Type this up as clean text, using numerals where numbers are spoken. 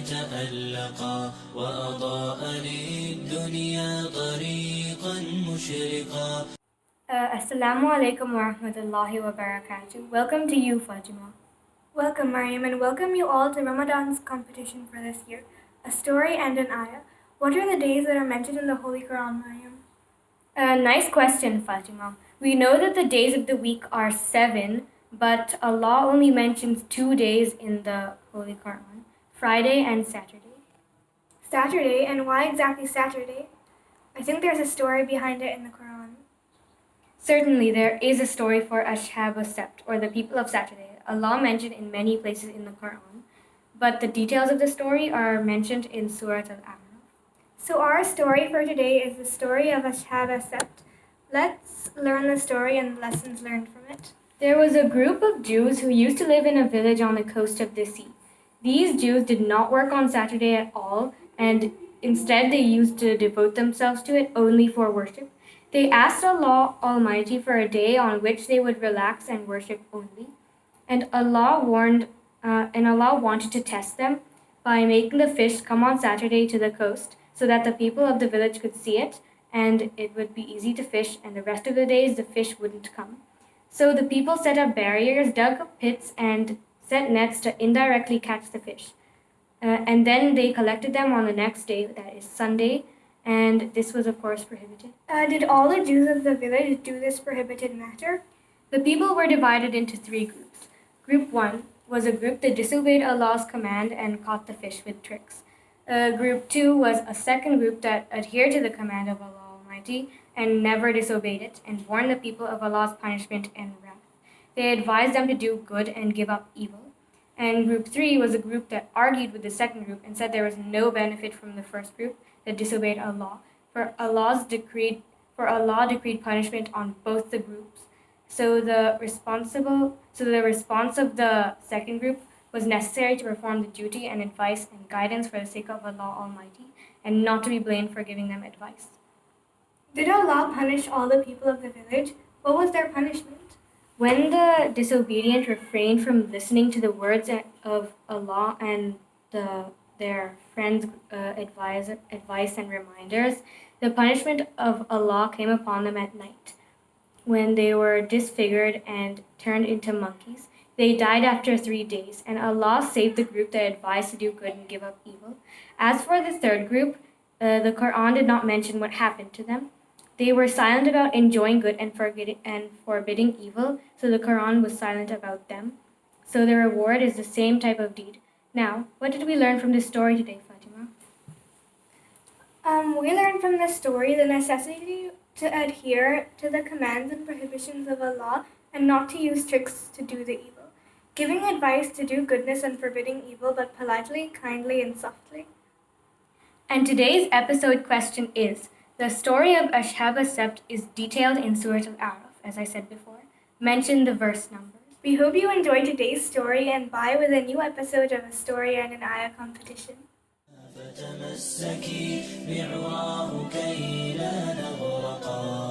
تألقا وأضاء للدنيا طريقا مشرقا. Assalamu alaikum wa rahmatullahi wa barakatuh. Welcome to you, Fatima. Welcome, Mariam, and welcome you all to Ramadan's competition for this year, a story and an ayah. What are the days that are mentioned in the Holy Quran, Mariam? Nice question, Fatima. We know that the days of the week are 7, but Allah only mentions 2 days in the Holy Quran, Friday and Saturday. Saturday? And why exactly Saturday? I think there's a story behind it in the Quran. Certainly, there is a story for Ashab Sept, or the people of Saturday. Allah mentioned in many places in the Quran, but the details of the story are mentioned in Surah Al-A'raf. So our story for today is the story of Ashab Sept. Let's learn the story and the lessons learned from it. There was a group of Jews who used to live in a village on the coast of the sea. These Jews did not work on Saturday at all, and instead they used to devote themselves to it only for worship. They asked Allah Almighty for a day on which they would relax and worship only. And Allah wanted to test them by making the fish come on Saturday to the coast so that the people of the village could see it and it would be easy to fish, and the rest of the days the fish wouldn't come. So the people set up barriers, dug pits, and set nets to indirectly catch the fish. And then they collected them on the next day, that is Sunday, and this was of course prohibited. Did all the Jews of the village do this prohibited matter? The people were divided into 3 groups. Group 1 was a group that disobeyed Allah's command and caught the fish with tricks. Group 2 was a second group that adhered to the command of Allah Almighty and never disobeyed it and warned the people of Allah's punishment and wrath. They advised them to do good and give up evil. And group 3 was a group that argued with the second group and said there was no benefit from the first group that disobeyed Allah, for Allah decreed punishment on both the groups. So the response of the second group was necessary to perform the duty and advice and guidance for the sake of Allah Almighty, and not to be blamed for giving them advice. Did Allah punish all the people of the village? What was their punishment? When the disobedient refrained from listening to the words of Allah and their friends' advice and reminders, the punishment of Allah came upon them at night. When they were disfigured and turned into monkeys, they died after 3 days, and Allah saved the group that advised to do good and give up evil. As for the third group, the Quran did not mention what happened to them. They were silent about enjoying good and forbidding evil, so the Quran was silent about them. So the reward is the same type of deed. Now, what did we learn from this story today, Fatima? We learned from this story the necessity to adhere to the commands and prohibitions of Allah and not to use tricks to do the evil. Giving advice to do goodness and forbidding evil, but politely, kindly, and softly. And today's episode question is, the story of Ashab Sept is detailed in Surah Al-A'raf, as I said before. Mention the verse numbers. We hope you enjoyed today's story and bye with a new episode of a story and an ayah competition. فتمسكي بعواه كي لا نغرقا.